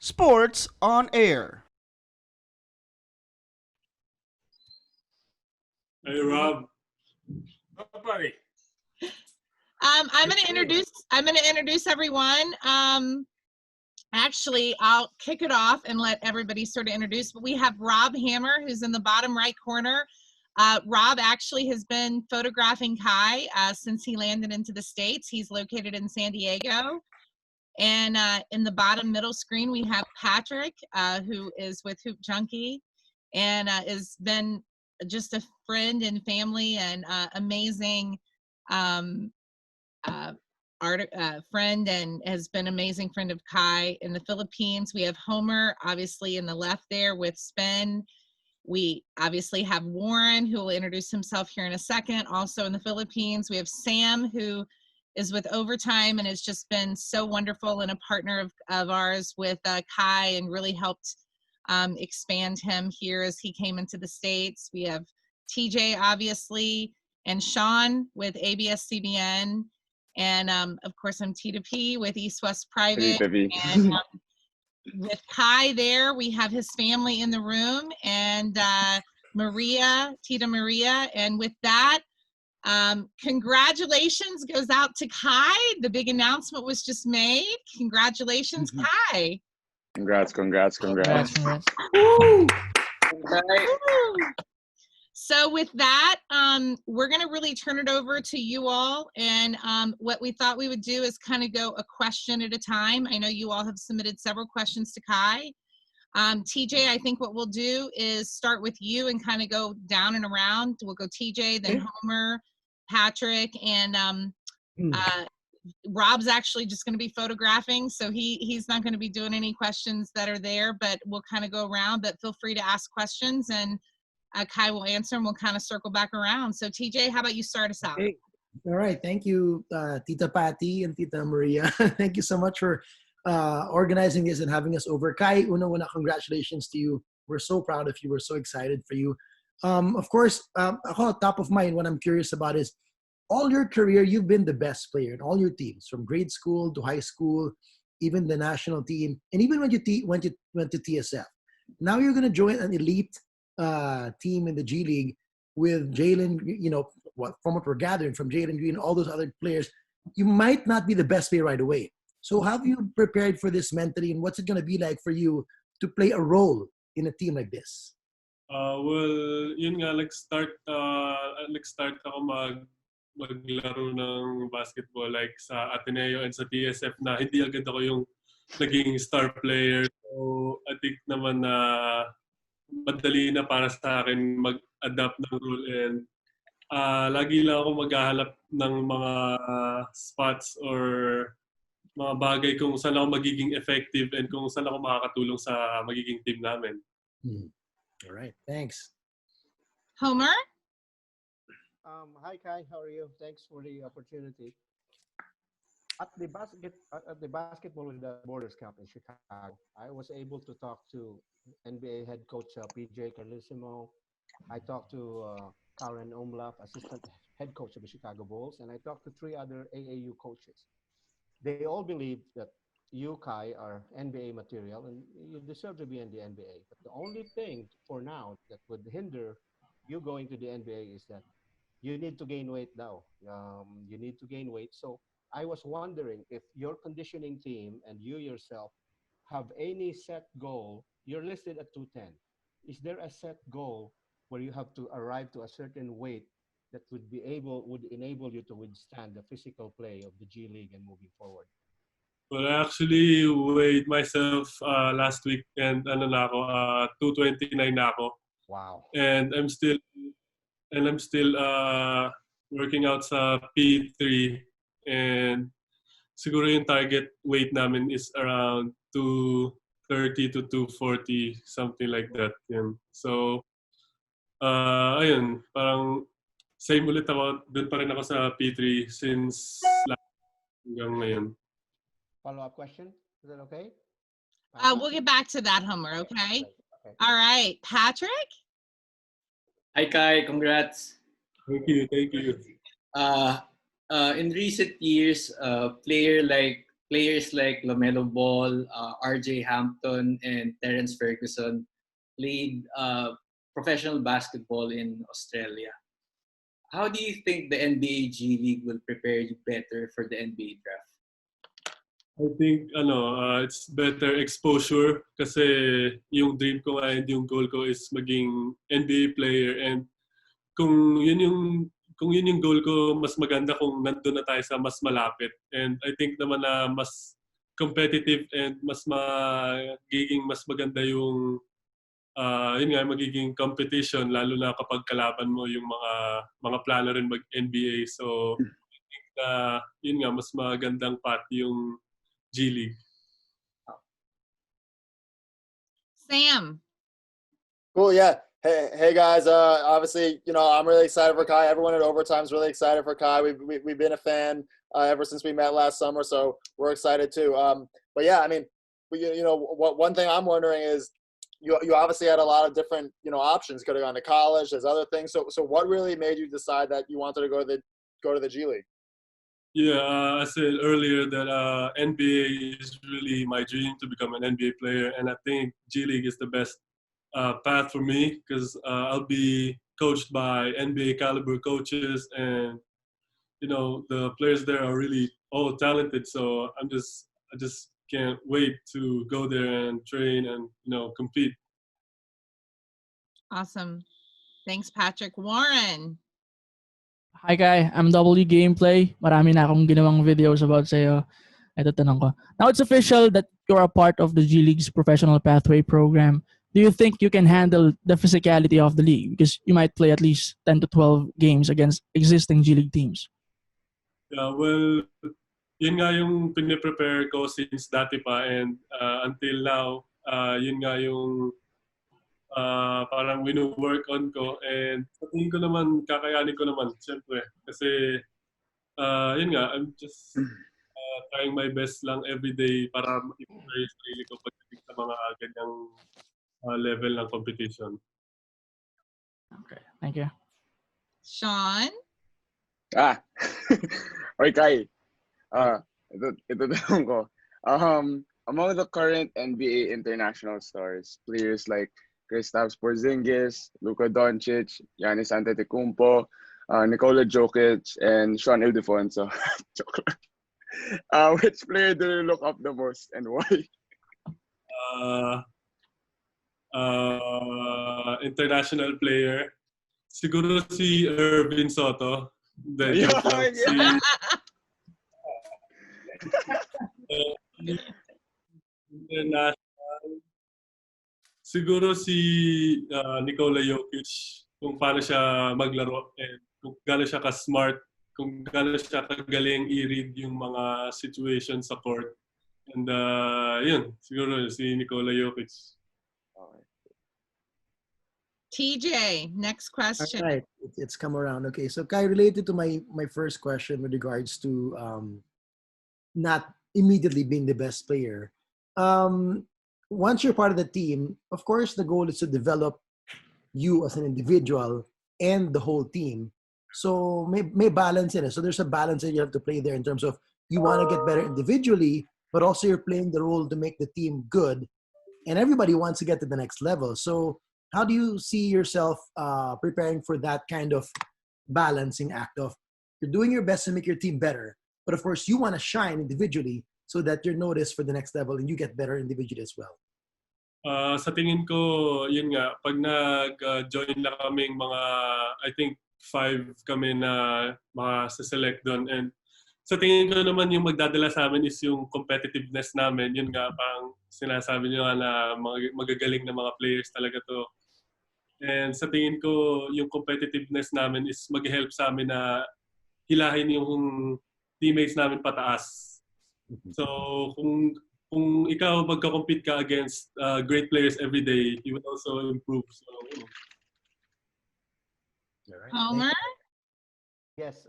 Sports on Air. Hey, Rob. Buddy. I'm going to introduce everyone. Actually, I'll kick it off and let everybody sort of introduce. But we have Rob Hammer, who's in the bottom right corner. Rob actually has been photographing Kai since he landed into the States. He's located in San Diego. And in the bottom middle screen, we have Patrick, who is with Hoop Junkie and has been just a friend and family and amazing friend, and has been an amazing friend of Kai in the Philippines. We have Homer, obviously, in the left there with Spen. We obviously have Warren, who will introduce himself here in a second, also in the Philippines. We have Sam, who is with Overtime and has just been so wonderful and a partner of ours with Kai and really helped expand him here as he came into the States. We have TJ, obviously, and Sean with ABS-CBN. And of course, I'm Tita P with East West Private. And with Kai there, we have his family in the room, and Maria, Tita Maria. And with that, congratulations goes out to Kai. The big announcement was just made. Congratulations, Kai. Congrats. Woo! So with that, we're going to really turn it over to you all. And what we thought we would do is kind of go a question at a time. I know you all have submitted several questions to Kai. TJ, I think what we'll do is start with you and kind of go down and around. We'll go TJ, then Homer, Patrick, and Rob's actually just going to be photographing, so he's not going to be doing any questions that are there, but we'll kind of go around. But feel free to ask questions, and Kai will answer, and we'll kind of circle back around. So TJ, how about you start us out? Okay. All right. Thank you, Tita Patty and Tita Maria. Thank you so much for organizing this and having us over. Kai, una, congratulations to you. We're so proud of you. We're so excited for you. Of course, ako, top of mind, what I'm curious about is all your career, you've been the best player in all your teams, from grade school to high school, even the national team, and even when you went to TSF. Now you're going to join an elite team in the G League with Jalen, from what we're gathering from Jalen Green, all those other players. You might not be the best player right away. So have you prepared for this mentally, and what's it going to be like for you to play a role in a team like this? Well, yun nga, nag-start ako maglaro ng basketball like sa Ateneo and sa TSF na hindi agad ako yung naging star player. So I think naman na madali na para sa akin mag-adapt ng role, and lagi lang ako maghahanap ng mga spots or mga bagay kung saan ako magiging effective and kung saan ako makakatulong sa magiging team namin. All right, thanks. Homer? Hi Kai, how are you? Thanks for the opportunity. At the Basketball with the Borders Camp in Chicago, I was able to talk to NBA head coach PJ Carlissimo. I talked to Karen Omlaff, assistant head coach of the Chicago Bulls, and I talked to 3 other AAU coaches. They all believe that you, Kai, are NBA material and you deserve to be in the NBA. But the only thing for now that would hinder you going to the NBA is that you need to gain weight now. You need to gain weight. So I was wondering if your conditioning team and you yourself have any set goal. You're listed at 210. Is there a set goal where you have to arrive to a certain weight that would enable you to withstand the physical play of the G League and moving forward? Well, I actually weighed myself last week, and 229 na ako. Wow. And I'm still working out sa P3, and siguro yung target weight namin is around 230 to 240, something like that. Yan. So ayun, parang same ulit ako, doon pa rin ako sa P3 since hanggang ngayon. Follow-up question? Is that okay? We'll get back to that, Homer, okay? All right, Patrick? Hi, Kai. Congrats. Thank you. In recent years, a player like players like LaMelo Ball, RJ Hampton, and Terence Ferguson played professional basketball in Australia. How do you think the NBA G League will prepare you better for the NBA draft? I think it's better exposure kasi yung dream ko nga and yung goal ko is maging NBA player, and kung yun yung goal ko, mas maganda kung nandun na tayo sa mas malapit. And I think naman na mas competitive and magiging mas maganda yung yun nga, magiging competition, lalo na kapag kalaban mo yung mga plano rin mag-NBA. So I think na yun nga, mas magandang path yung G League. Sam. Cool, yeah. Hey guys. Obviously, I'm really excited for Kai. Everyone at Overtime is really excited for Kai. We've been a fan ever since we met last summer, so we're excited too. But yeah, I mean, one thing I'm wondering is you obviously had a lot of different options. Could have gone to college. There's other things. So what really made you decide that you wanted to go to the G League? Yeah, I said earlier that NBA is really my dream to become an NBA player, and I think G League is the best path for me because I'll be coached by NBA caliber coaches, and the players there are really all talented. So I just can't wait to go there and train and compete. Awesome. Thanks, Patrick. Warren. Hi Kai, I'm W Gameplay. Marami na akong ginawang videos about sa'yo. Ito tanong ko. Now it's official that you're a part of the G League's professional pathway program. Do you think you can handle the physicality of the league? Because you might play at least 10 to 12 games against existing G League teams. Yeah, well, yun nga yung piniprepare ko since dati pa, and until now, yun nga yung parang wino-work on ko, and sa tingin ko naman, kakayanin ko naman, siyempre. Kasi, yun nga, I'm just trying my best lang every day para i-prepare yung sarili ko pagdating sa mga ganyang level ng competition. Okay, thank you. Sean. Okay, Kai. Ito tanong ko. Among the current NBA international stars, players like Kristaps Porzingis, Luka Doncic, Giannis Antetokounmpo, Nikola Jokic, and Sean Ildefonso. Which player do you look up the most and why? International player, siguro si Irvin Soto. Joke lang. International. Siguro si Nikola Jokic, kung paano siya maglaro and kung gaano siya ka-smart, kung gaano siya kagaling i-read yung mga situations sa court. And yun, siguro si Nikola Jokic. TJ, next question. All right, it's come around. Okay, so Kai, related to my first question with regards to not immediately being the best player. Once you're part of the team, of course, the goal is to develop you as an individual and the whole team. So may balance in it. So there's a balance that you have to play there in terms of you want to get better individually, but also you're playing the role to make the team good. And everybody wants to get to the next level. So how do you see yourself preparing for that kind of balancing act of you're doing your best to make your team better, but of course you want to shine individually so that you're noticed for the next level and you get better individually as well? Sa tingin ko, yun nga, pag nag-join na kaming mga, I think 5 kami na select doon. And sa tingin ko naman yung magdadala sa amin is yung competitiveness namin. Yun nga, pang sinasabi nyo nga na magagaling na mga players talaga to. And sa tingin ko, yung competitiveness namin is mag-help sa amin na hilahin yung teammates namin pataas. So, kung ikaw magka-compete ka against great players every day, you will also improve. So, Homer? Yes.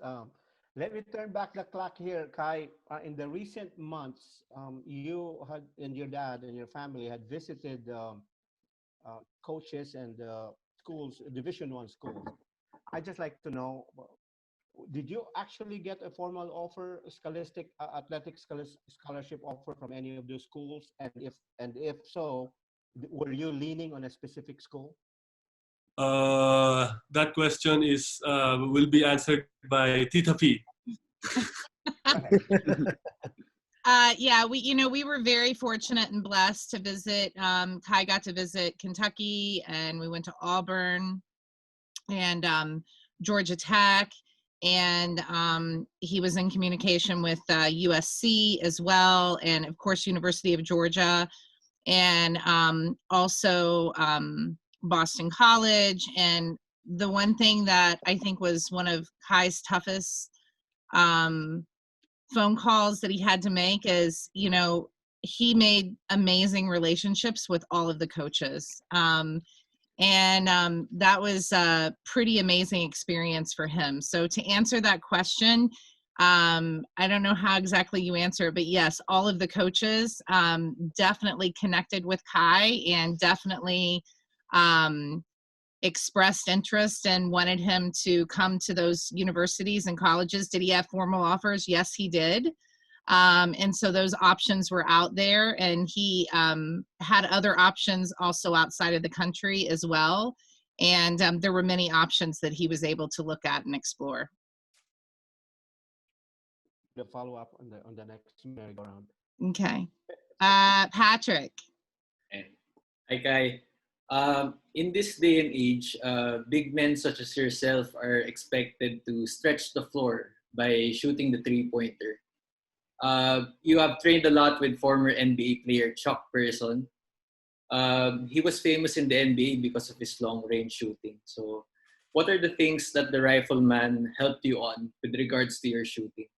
Let me turn back the clock here, Kai. In the recent months, you had and your dad and your family had visited coaches and schools, Division I schools. I just like to know did you actually get a formal offer, scholastic scholarship offer from any of those schools? And if so, were you leaning on a specific school? That question is will be answered by Tita P. Yeah, we were very fortunate and blessed to visit. Kai got to visit Kentucky, and we went to Auburn and Georgia Tech, and he was in communication with USC as well, and of course University of Georgia, and also Boston College. And the one thing that I think was one of Kai's toughest phone calls that he had to make is, he made amazing relationships with all of the coaches. And that was a pretty amazing experience for him. So to answer that question, I don't know how exactly you answer, but yes, all of the coaches definitely connected with Kai and definitely expressed interest and wanted him to come to those universities and colleges. Did he have formal offers? Yes, he did. And so those options were out there, and he had other options also outside of the country as well. And there were many options that he was able to look at and explore. The follow up on the next merry-go-round. Okay. Patrick. Hi, Kai. In this day and age, big men such as yourself are expected to stretch the floor by shooting the three-pointer. You have trained a lot with former NBA player Chuck Person. He was famous in the NBA because of his long-range shooting. So, what are the things that the rifleman helped you on with regards to your shooting?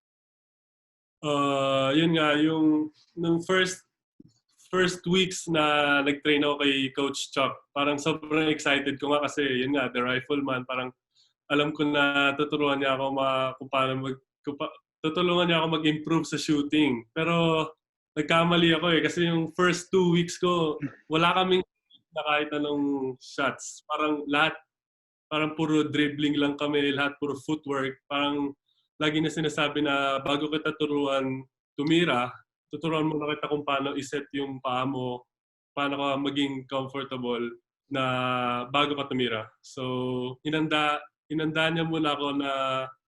Yun nga, nung first weeks na nag-train ako kay Coach Chuck, parang sobrang excited ko nga kasi yun nga, the rifleman, parang alam ko na tuturuan niya ako tutulungan niya ako mag-improve sa shooting. Pero nagkamali ako kasi yung first 2 weeks ko, wala kaming na kahit anong shots. Parang puro dribbling lang kami, lahat puro footwork. Parang lagi na sinasabi na bago kita turuan tumira, tuturuan mo na kita kung paano iset yung paa mo, paano ka maging comfortable na bago ka tumira. So, hinanda niya muna ako na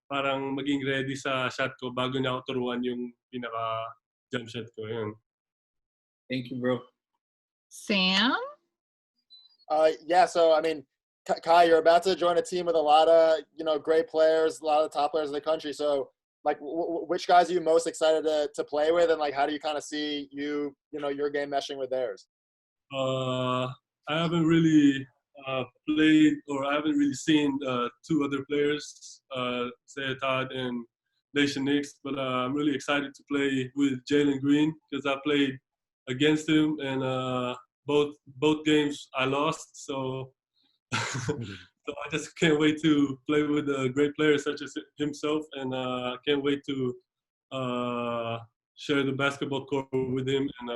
parang maging ready sa shot ko bago niya ako turuan yung pinaka-jump shot ko. Yun. Thank you, bro. Sam? Yeah, so, I mean, Kai, you're about to join a team with a lot of, great players, a lot of top players in the country. So, like, which guys are you most excited to play with, and like, how do you kind of see your game meshing with theirs? I haven't really played, or I haven't really seen two other players, Zaya Todd and Nation Nix, but I'm really excited to play with Jalen Green because I played against him, and both games I lost. So. So I just can't wait to play with a great player such as himself, and can't wait to share the basketball court with him and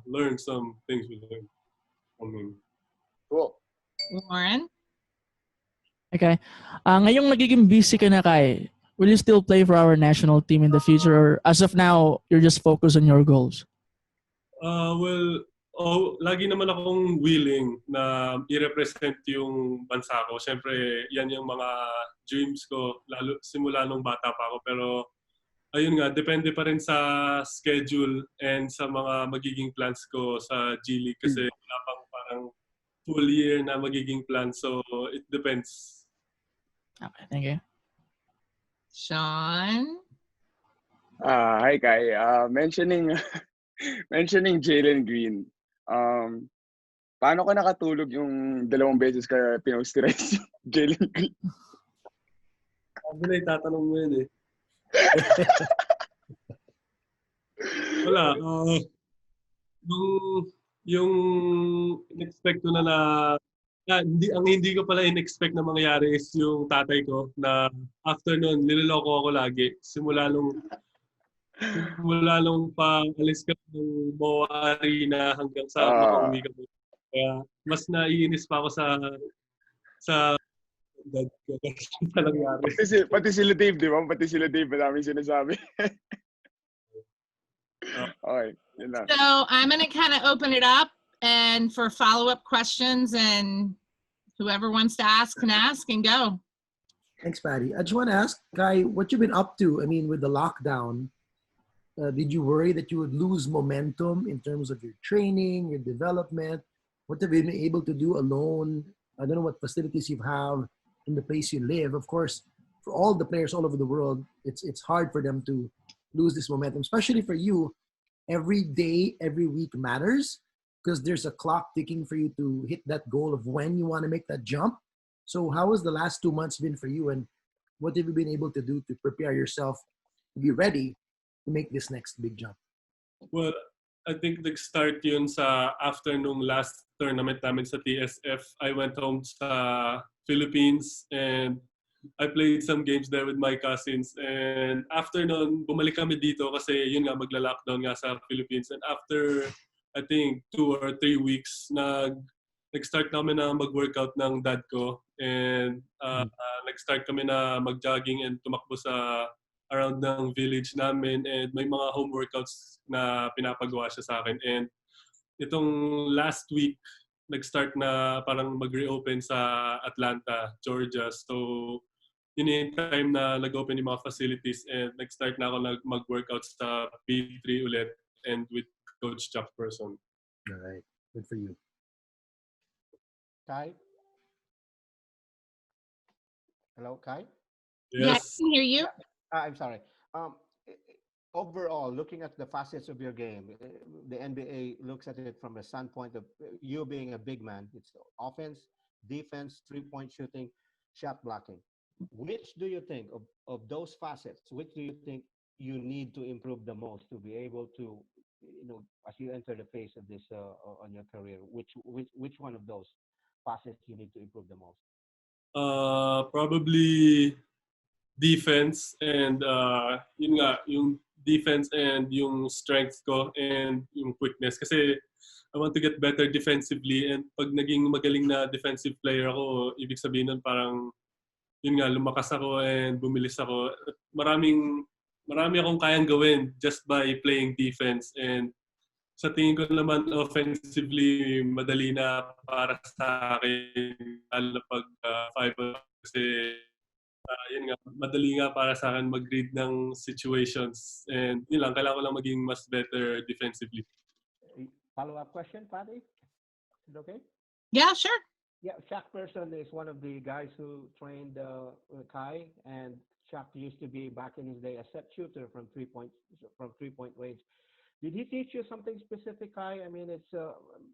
learn some things with him. Cool. Warren? Okay. Ngayong nagiging busy ka na, Kai, will you still play for our national team in the future, or as of now, you're just focused on your goals? Lagi naman akong willing na i-represent yung bansa ko. Siyempre, yan yung mga dreams ko, simula nung bata pa ako. Pero, ayun nga, depende pa rin sa schedule and sa mga magiging plans ko sa G League kasi wala pang parang full year na magiging plan. So, it depends. Okay, thank you. Sean? Hi, Kai. Mentioning Jalen Green, paano ka nakatulog yung 2 beses ka pinost-stress Jalen Green? Sabi na itatanong mo yun eh. Wala. Yung in-expect ko hindi ko pala in-expect na mangyari is yung tatay ko na after nun, niloloko ako lagi. Simula nung pang-alis ka ng Moa Arena hanggang sa makauwi ka. Kaya mas naiinis pa ako sa dad ko. Kasi pa nangyari. Pati sila Dave, di ba? Pati sila Dave, madaming sinasabi. Okay, yun lang. So I'm going to kind of open it up and for follow-up questions, and whoever wants to ask can ask and go. Thanks, Patty. I just want to ask, Kai, what you've been up to? I mean, with the lockdown, did you worry that you would lose momentum in terms of your training, your development? What have you been able to do alone? I don't know what facilities you have in the place you live. Of course, for all the players all over the world, it's hard for them to lose this momentum, especially for you. Every day, every week matters because there's a clock ticking for you to hit that goal of when you want to make that jump. So how has the last 2 months been for you, and what have you been able to do to prepare yourself to be ready to make this next big jump? Well, I think nag-start yun sa after nung last tournament namin sa TSF. I went home sa Philippines and I played some games there with my cousins. And after nun, bumalik kami dito kasi yun nga, magla-lockdown nga sa Philippines. And after, I think, 2 or 3 weeks, nag-start kami na mag-workout ng dad ko. And nag-start kami na mag-jogging and tumakbo sa around ng village namin. And may mga home workouts na pinapagawa siya sa akin. And itong last week, nag-start na parang mag-reopen sa Atlanta, Georgia. So, yun yung time na nag-open yung mga facilities and nag-start na ako mag-workout sa P3 ulit and with Coach Chuck Person. All right. Good for you. Kai? Hello, Kai? Yeah, I Yes. can hear you. I'm sorry. Overall, looking at the facets of your game, the NBA looks at it from the standpoint of you being a big man. It's offense, defense, three-point shooting, shot blocking. Which do you think of those facets? Which do you think you need to improve the most to be able to, as you enter the phase of this on your career? Which one of those facets you need to improve the most? Probably defense and yun nga, yung defense and yung strength ko and yung quickness. Kasi I want to get better defensively and pag naging magaling na defensive player ako, ibig sabihin nun parang yun nga, lumakas ako and bumilis ako. Marami akong kayang gawin just by playing defense. And sa tingin ko naman offensively, madali na para sa akin. Lalo pag 5 kasi yun nga, madali nga para sa akin mag-read ng situations. And yun lang, kailangan ko lang maging mas better defensively. Follow-up question, Patty? Is it okay? Yeah, sure. Yeah, Shaq Person is one of the guys who trained Kai, and Shaq used to be back in his day a set shooter from three-point range. Did he teach you something specific, Kai? I mean, it's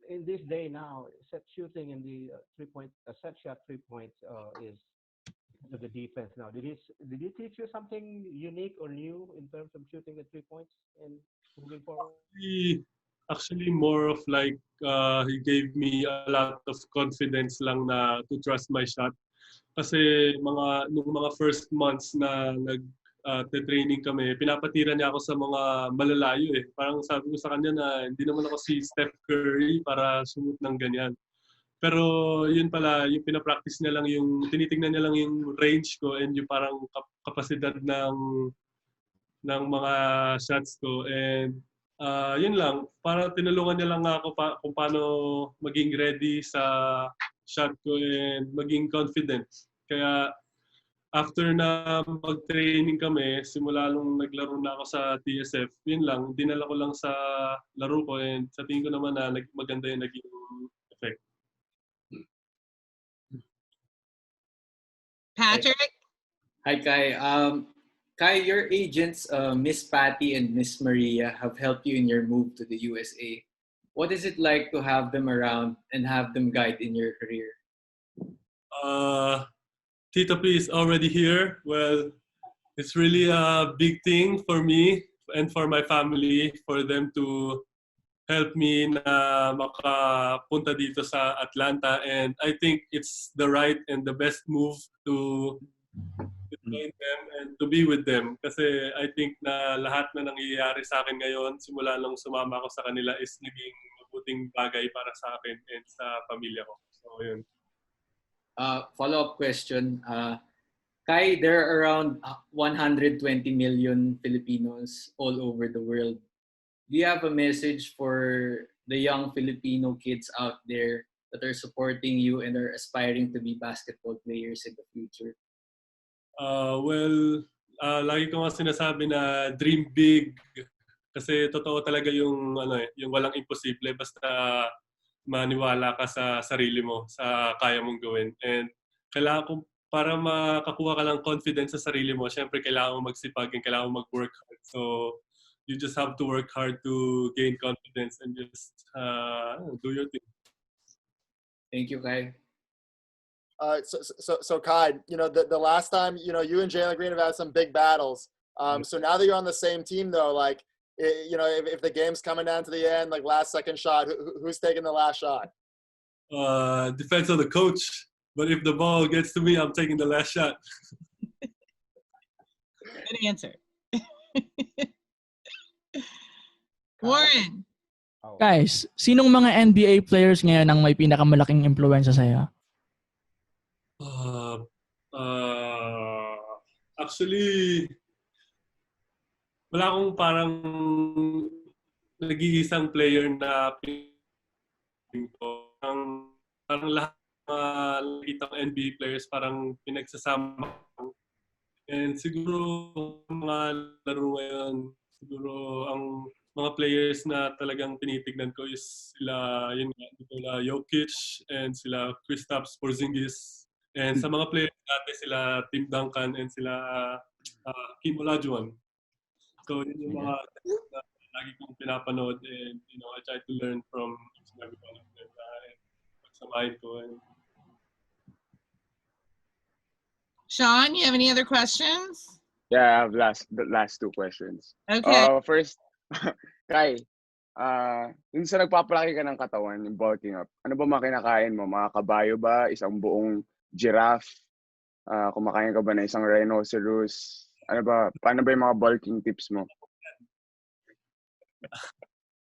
in this day now, set shooting in the set shot three-point is the defense now. Did he teach you something unique or new in terms of shooting the 3 points and moving forward? Actually, more of like he gave me a lot of confidence lang na to trust my shot. Kasi nung mga first months na nag-training kami, pinapatira niya ako sa mga malalayo eh. Parang sabi ko sa kanya na hindi naman ako si Steph Curry para sumut ng ganyan. Pero yun pala, yung pinapractice niya lang tinitingnan niya lang yung range ko and yung parang kapasidad ng mga shots ko. And yun lang, parang tinulungan niya lang ako kung paano maging ready sa shot ko and maging confident. Kaya after na mag-training kami, simula nung naglaro na ako sa TSF, yun lang, dinala ko lang sa laro ko and sa tingin ko naman na maganda yung naging effect. Patrick? Hi, Kai. Kai, your agents, Miss Patty and Miss Maria, have helped you in your move to the USA. What is it like to have them around and have them guide in your career? Tito P is already here. Well, it's really a big thing for me and for my family for them to help me na makapunta dito sa Atlanta. And I think it's the right and the best move to join them and to be with them. Kasi I think na lahat na nangyayari sa akin ngayon, simula nung sumama ako sa kanila is naging mabuting bagay para sa akin and sa pamilya ko. So, yun. Follow-up question. Kai, there are around 120 million Filipinos all over the world. Do you have a message for the young Filipino kids out there that are supporting you and are aspiring to be basketball players in the future? Lagi ko nga sinasabi na dream big kasi totoo talaga yung yung walang imposible basta maniwala ka sa sarili mo, sa kaya mong gawin. And kailangan ko para makakuha ka ng confidence sa sarili mo, syempre kailangan mo magsipag and kailangan mo mag-work hard. So you just have to work hard to gain confidence and just do your thing. Thank you, Kai. So Kai, the last time, you and Jalen Green have had some big battles. So now that you're on the same team, though, like, if the game's coming down to the end, like last second shot, who's taking the last shot? Depends on the coach. But if the ball gets to me, I'm taking the last shot. Good answer. Warren. Guys, sinong mga NBA players ngayon ang may pinakamalaking impluwensya sa'yo? Actually, wala akong parang nag-iisang player na parang lahat nakikita ng NBA players parang pinagsasama. And siguro mga laro ngayon, siguro ang mga players na talagang tinitignan ko is sila Jokic and sila Kristaps Porzingis. And sa mga players dati sila Tim Duncan and sila Kim Olajuwon. So yun yung mga lagi kong pinapanood and I try to learn from each and every one of them and pagsamahin ko. Sean, you have any other questions? Yeah, I have the last two questions. Okay. First, Kai, yung sa nagpapalaki ka ng katawan, yung bulking up, ano ba mga kinakain mo? Mga kabayo ba? Isang buong giraffe? Kumakain ka ba na isang rhinoceros? Paano ba yung mga bulking tips mo?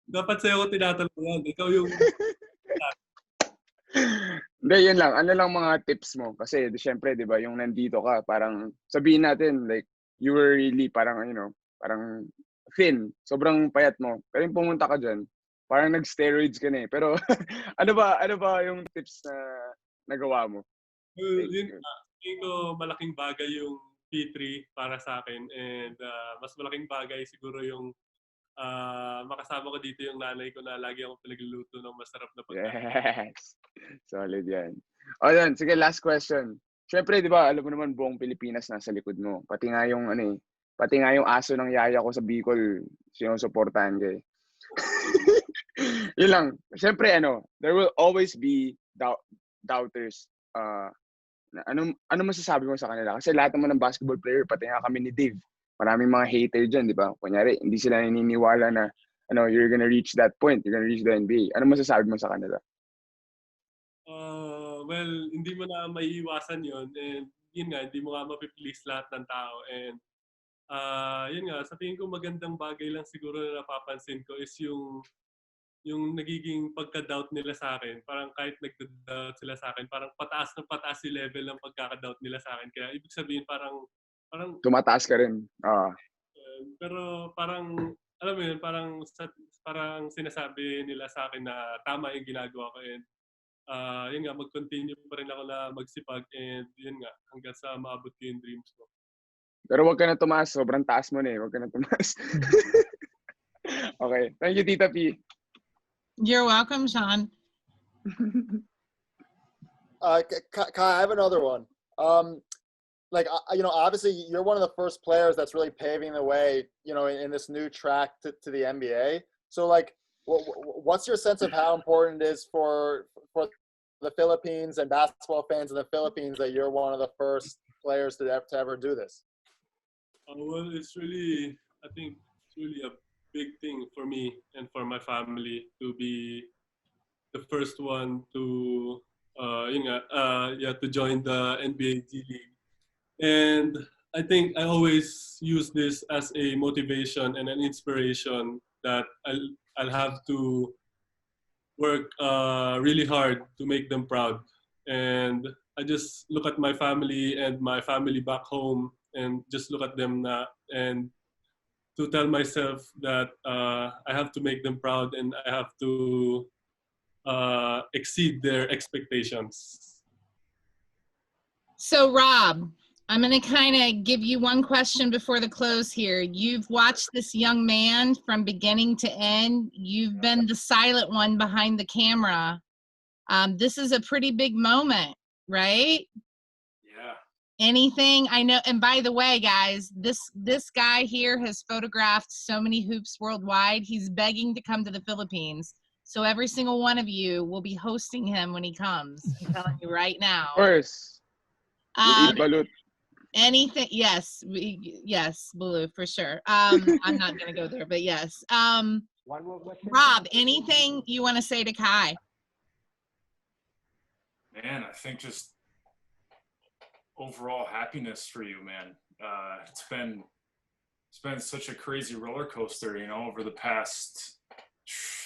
Dapat sa'yo ko tinatanong yan. Ikaw yung... Hindi, yun lang. Ano lang mga tips mo? Kasi, syempre, di ba, yung nandito ka, parang sabihin natin, like, you were really parang, parang thin. Sobrang payat mo. Pero yung pumunta ka dyan, parang nag-steroids ka na eh. Pero, ano ba yung tips na nagawa mo? Well, tingin ko malaking bagay yung P3 para sa akin. And mas malaking bagay siguro yung makasama ko dito yung nanay ko na lagi akong pinagluluto ng masarap na pagkain. Yes. Solid yan. O yan, sige, last question. Siyempre, di ba, alam mo naman buong Pilipinas nasa likod mo. Pati nga yung aso ng yaya ko sa Bicol, sinusuportahan ka eh. Yun lang. Siyempre, there will always be doubters. Ano masasabi mo sa kanila? Kasi lahat naman ng basketball player, pati nga kami ni Dave, maraming mga hater dyan, di ba? Kunyari, hindi sila naniniwala na you're gonna reach that point, you're gonna reach the NBA. Ano masasabi mo sa kanila? Well, hindi mo na maiiwasan yun. And yun nga, hindi mo nga mapiplease lahat ng tao. And yun nga, sa tingin ko magandang bagay lang siguro na napapansin ko is yung nagiging pagka-doubt nila sa akin. Parang kahit nagda-doubt sila sa akin, parang pataas yung level ng pagkaka-doubt nila sa akin. Kaya ibig sabihin parang tumataas ka rin. Pero parang, alam mo yun, parang sinasabi nila sa akin na tama yung ginagawa ko. And yun nga, mag-continue pa rin ako na magsipag. And yun nga, hanggang sa maabot ko yung dreams ko. Pero wag ka na tumaas. Sobrang taas mo na eh. Wag ka na tumaas. Okay. Thank you, Tita P. You're welcome, Sean. Kai, I have another one. Obviously you're one of the first players that's really paving the way, in this new track to the NBA. So like, what's your sense of how important it is for the Philippines and basketball fans in the Philippines that you're one of the first players to ever do this? Well, I think it's really a big thing for me and for my family to be the first one to to join the NBA G League. And I think I always use this as a motivation and an inspiration that I'll have to work really hard to make them proud. And I just look at my family and my family back home and just look at them and to tell myself that I have to make them proud and I have to exceed their expectations. So Rob, I'm going to kind of give you one question before the close here. You've watched this young man from beginning to end. You've been the silent one behind the camera. This is a pretty big moment, right? Yeah. Anything I know, and by the way, guys, this guy here has photographed so many hoops worldwide. He's begging to come to the Philippines. So every single one of you will be hosting him when he comes. I'm telling you right now. Of course. We'll eat balut. Anything, yes, yes, Blue, for sure. I'm not gonna go there, but yes. One more question. Rob, anything you want to say to Kai? Man, I think just overall happiness for you, man. It's been such a crazy roller coaster, you know, over the past,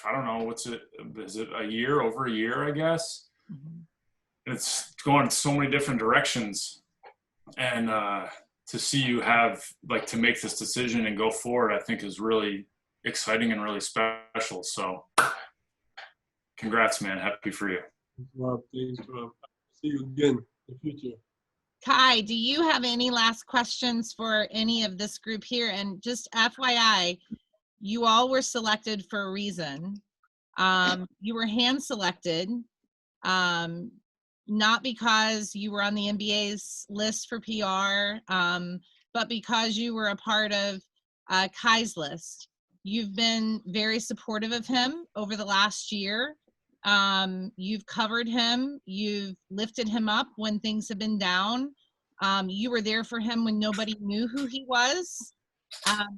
I don't know, is it a year, over a year, I guess? And it's going in so many different directions. And to see you have, like, to make this decision and go forward, I think is really exciting and really special. So congrats, man. Happy for you. Well, thanks, Rob. See you again in the future. Kai, do you have any last questions for any of this group here? And just FYI, you all were selected for a reason. You were hand selected, not because you were on the NBA's list for PR, but because you were a part of Kai's list. You've been very supportive of him over the last year. You've covered him. You've lifted him up when things have been down. You were there for him when nobody knew who he was,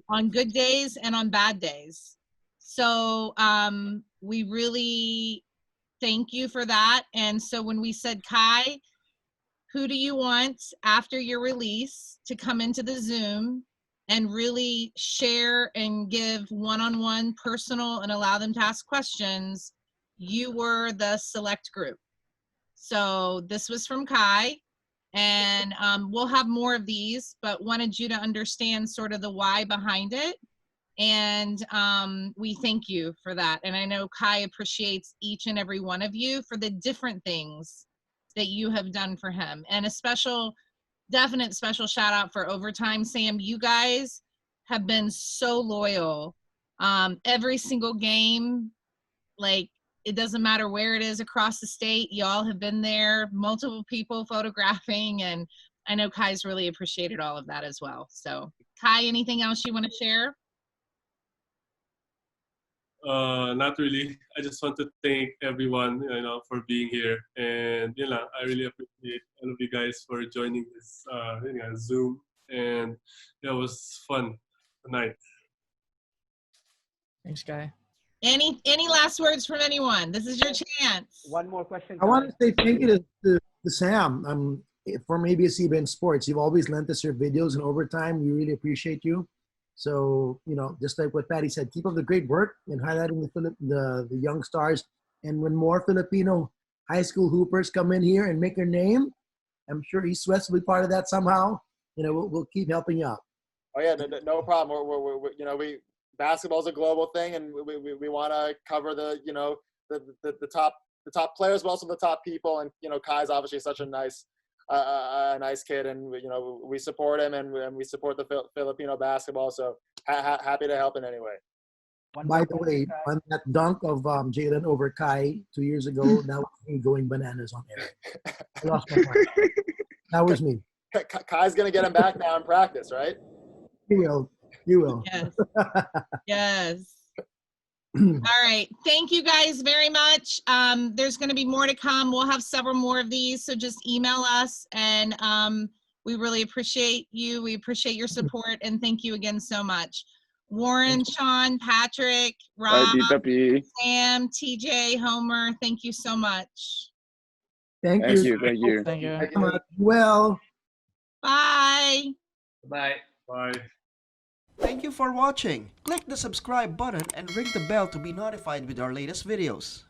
on good days and on bad days. So we really thank you for that. And so when we said, Kai, who do you want after your release to come into the Zoom and really share and give one-on-one personal and allow them to ask questions, you were the select group. So this was from Kai, and we'll have more of these, but wanted you to understand sort of the why behind it. And we thank you for that. And I know Kai appreciates each and every one of you for the different things that you have done for him. And a definite special shout out for Overtime. Sam, you guys have been so loyal. Every single game, like, it doesn't matter where it is across the state, y'all have been there, multiple people photographing, and I know Kai's really appreciated all of that as well. So Kai, anything else you want to share? Not really. I just want to thank everyone, for being here, and I really appreciate all of you guys for joining this Zoom, and it was fun tonight. Thanks, Kai. Any last words from anyone? This is your chance. One more question. I want to say thank you to Sam from ABS-CBN Sports. You've always lent us your videos in Overtime. We really appreciate you. So, just like what Patty said, keep up the great work in highlighting the young stars. And when more Filipino high school hoopers come in here and make their name, I'm sure East West will be part of that somehow. We'll keep helping you out. Oh yeah, no problem. We basketball is a global thing, and we want to cover the top players, but also the top people. And Kai's obviously such a nice kid, and we support him, and we support the Filipino basketball. So happy to help in any way. By the way, on that dunk of Jalen over Kai 2 years ago, that was me going bananas on air. I lost my mind. That was me. Kai's gonna get him back now in practice, right? You will. Yes. Yes. All right. Thank you guys very much. There's going to be more to come. We'll have several more of these, so just email us, and we really appreciate you. We appreciate your support, and thank you again so much. Warren, Sean, Patrick, Rob, Tita P. Sam, TJ, Homer, thank you so much. Thank you. Thank you. Thank you. Thank you. Well. Bye. Bye. Bye. Thank you for watching. Click the subscribe button and ring the bell to be notified with our latest videos.